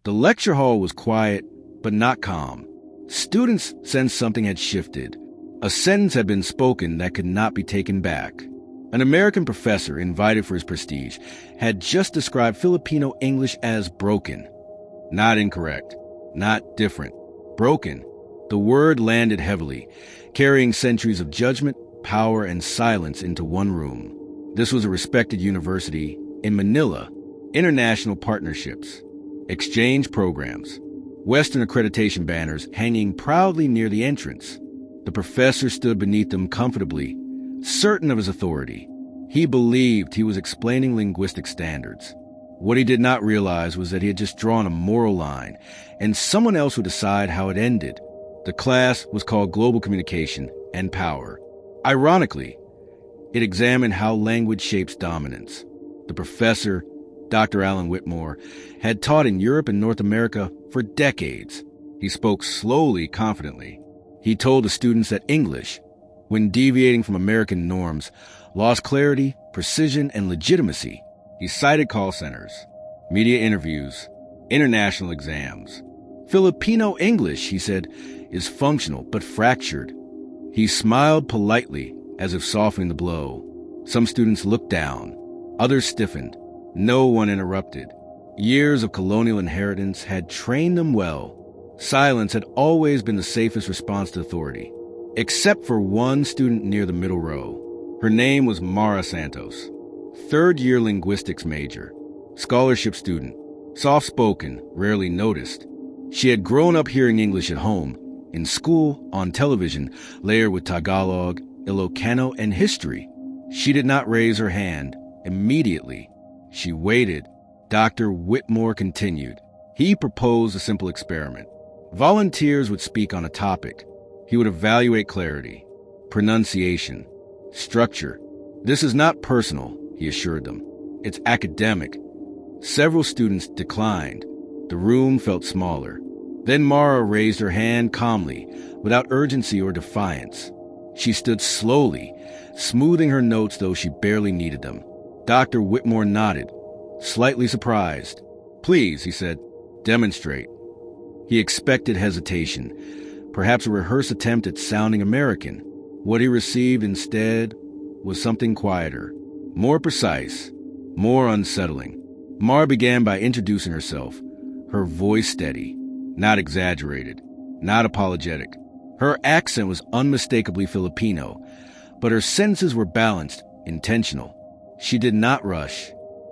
The lecture hall was quiet, but not calm. Students sensed something had shifted. A sentence had been spoken that could not be taken back. An American professor, invited for his prestige, had just described Filipino English as broken. Not incorrect, not different. Broken. The word landed heavily, carrying centuries of judgment, power, and silence into one room. This was a respected university in Manila. International partnerships, exchange programs, Western accreditation banners hanging proudly near the entrance. The professor stood beneath them comfortably, certain of his authority. He believed he was explaining linguistic standards. What he did not realize was that he had just drawn a moral line, and someone else would decide how it ended. The class was called Global Communication and Power. Ironically, it examined how language shapes dominance. The professor, Dr. Alan Whitmore, had taught in Europe and North America for decades. He spoke slowly, confidently. He told the students that English, when deviating from American norms, lost clarity, precision, and legitimacy. He cited call centers, media interviews, international exams. Filipino English, he said, is functional but fractured. He smiled politely, as if softening the blow. Some students looked down. Others stiffened. No one interrupted. Years of colonial inheritance had trained them well. Silence had always been the safest response to authority, except for one student near the middle row. Her name was Mara Santos, third-year linguistics major, scholarship student, soft-spoken, rarely noticed. She had grown up hearing English at home, in school, on television, layered with Tagalog, Ilocano, and history. She did not raise her hand. Immediately, she waited. Dr. Whitmore continued. He proposed a simple experiment. Volunteers would speak on a topic. He would evaluate clarity, pronunciation, structure. This is not personal, he assured them. It's academic. Several students declined. The room felt smaller. Then Mara raised her hand calmly, without urgency or defiance. She stood slowly, smoothing her notes though she barely needed them. Dr. Whitmore nodded, slightly surprised. Please, he said, demonstrate. He expected hesitation, perhaps a rehearsed attempt at sounding American. What he received instead was something quieter, more precise, more unsettling. Mara began by introducing herself, her voice steady, not exaggerated, not apologetic. Her accent was unmistakably Filipino, but her sentences were balanced, intentional. She did not rush.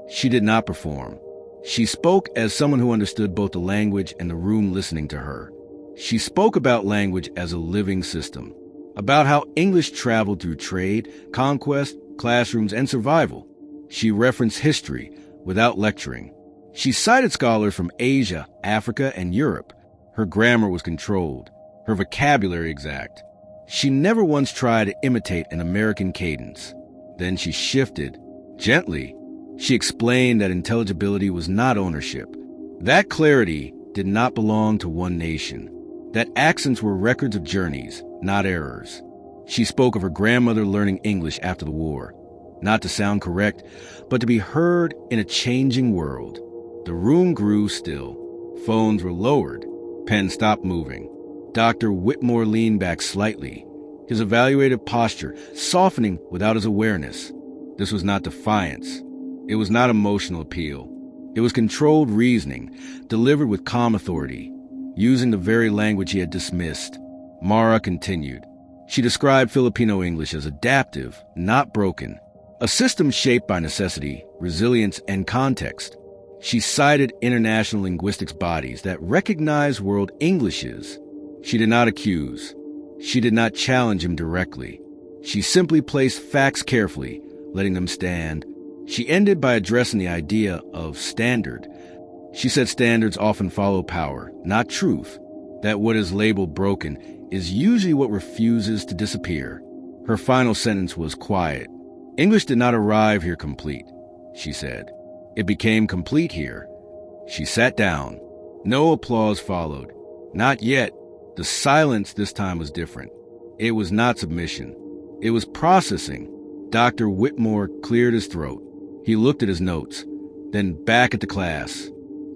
She did not perform. She spoke as someone who understood both the language and the room listening to her. She spoke about language as a living system, about how English traveled through trade, conquest, classrooms, and survival. She referenced history without lecturing. She cited scholars from Asia, Africa, and Europe. Her grammar was controlled, her vocabulary exact. She never once tried to imitate an American cadence. Then she shifted. Gently, she explained that intelligibility was not ownership. That clarity did not belong to one nation. That accents were records of journeys, not errors. She spoke of her grandmother learning English after the war, not to sound correct, but to be heard in a changing world. The room grew still. Phones were lowered. Pens stopped moving. Dr. Whitmore leaned back slightly, his evaluative posture softening without his awareness. This was not defiance. It was not emotional appeal. It was controlled reasoning, delivered with calm authority, using the very language he had dismissed. Mara continued. She described Filipino English as adaptive, not broken, a system shaped by necessity, resilience, and context. She cited international linguistics bodies that recognize world Englishes. She did not accuse. She did not challenge him directly. She simply placed facts carefully, letting them stand. She ended by addressing the idea of standard. She said standards often follow power, not truth. That what is labeled broken is usually what refuses to disappear. Her final sentence was quiet. English did not arrive here complete, she said. It became complete here. She sat down. No applause followed. Not yet. The silence this time was different. It was not submission. It was processing. Dr. Whitmore cleared his throat. He looked at his notes, then back at the class.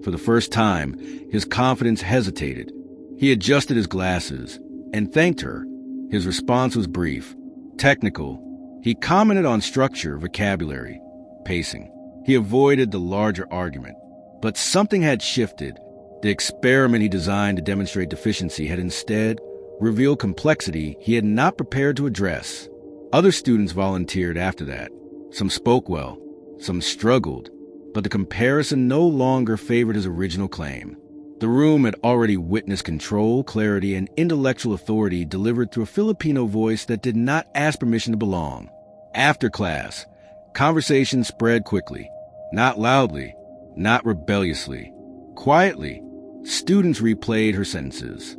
For the first time, his confidence hesitated. He adjusted his glasses and thanked her. His response was brief, technical. He commented on structure, vocabulary, pacing. He avoided the larger argument. But something had shifted. The experiment he designed to demonstrate deficiency had instead revealed complexity he had not prepared to address. Other students volunteered after that. Some spoke well, some struggled, but the comparison no longer favored his original claim. The room had already witnessed control, clarity, and intellectual authority delivered through a Filipino voice that did not ask permission to belong. After class, conversation spread quickly, not loudly, not rebelliously. Quietly, students replayed her sentences.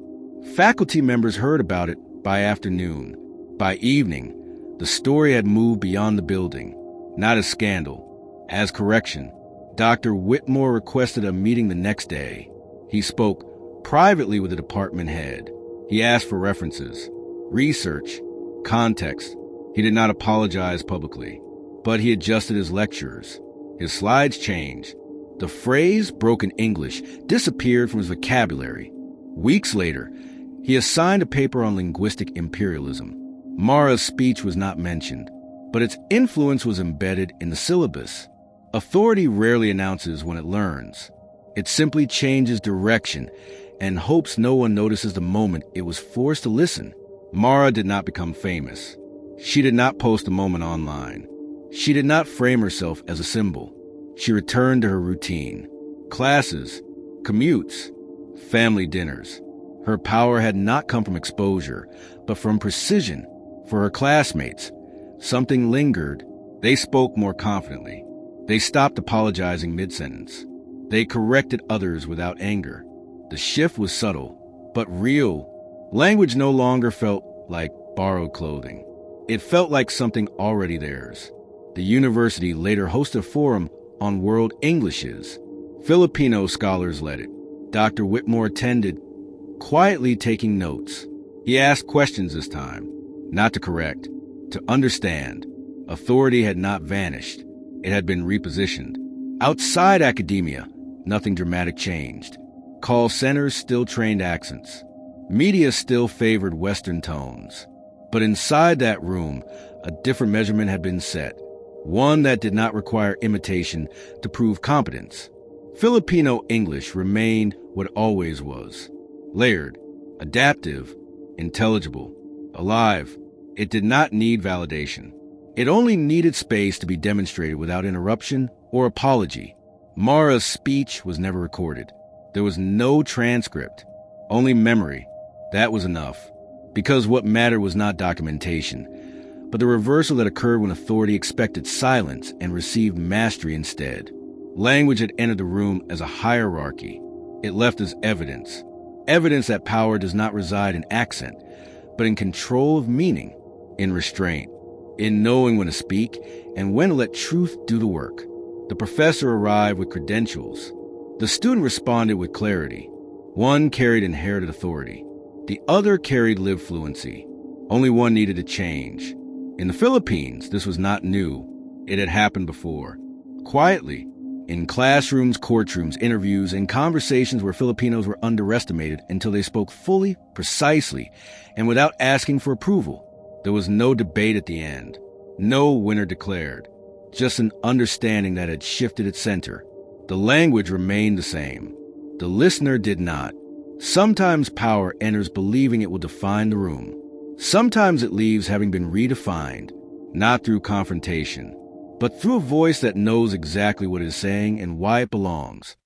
Faculty members heard about it by afternoon. By evening, the story had moved beyond the building, not as scandal, as correction. Dr. Whitmore requested a meeting the next day. He spoke privately with the department head. He asked for references, research, context. He did not apologize publicly, but he adjusted his lectures. His slides changed. The phrase broken English disappeared from his vocabulary. Weeks later, he assigned a paper on linguistic imperialism. Mara's speech was not mentioned, but its influence was embedded in the syllabus. Authority rarely announces when it learns. It simply changes direction and hopes no one notices the moment it was forced to listen. Mara did not become famous. She did not post a moment online. She did not frame herself as a symbol. She returned to her routine. Classes, commutes, family dinners. Her power had not come from exposure, but from precision. For her classmates, something lingered. They spoke more confidently. They stopped apologizing mid-sentence. They corrected others without anger. The shift was subtle, but real. Language no longer felt like borrowed clothing. It felt like something already theirs. The university later hosted a forum on world Englishes. Filipino scholars led it. Dr. Whitmore attended, quietly taking notes. He asked questions this time, not to correct, to understand. Authority had not vanished. It had been repositioned. Outside academia, nothing dramatic changed. Call centers still trained accents. Media still favored Western tones. But inside that room, a different measurement had been set. One that did not require imitation to prove competence. Filipino English remained what it always was. Layered, adaptive, intelligible, alive. It did not need validation. It only needed space to be demonstrated without interruption or apology. Mara's speech was never recorded. There was no transcript, only memory. That was enough, because what mattered was not documentation, but the reversal that occurred when authority expected silence and received mastery instead. Language had entered the room as a hierarchy. It left as evidence. Evidence that power does not reside in accent, but in control of meaning, in restraint, in knowing when to speak and when to let truth do the work. The professor arrived with credentials. The student responded with clarity. One carried inherited authority. The other carried lived fluency. Only one needed to change. In the Philippines, this was not new. It had happened before. Quietly, in classrooms, courtrooms, interviews, and conversations where Filipinos were underestimated until they spoke fully, precisely, and without asking for approval. There was no debate at the end. No winner declared. Just an understanding that had shifted its center. The language remained the same. The listener did not. Sometimes power enters believing it will define the room. Sometimes it leaves having been redefined, not through confrontation, but through a voice that knows exactly what it is saying and why it belongs.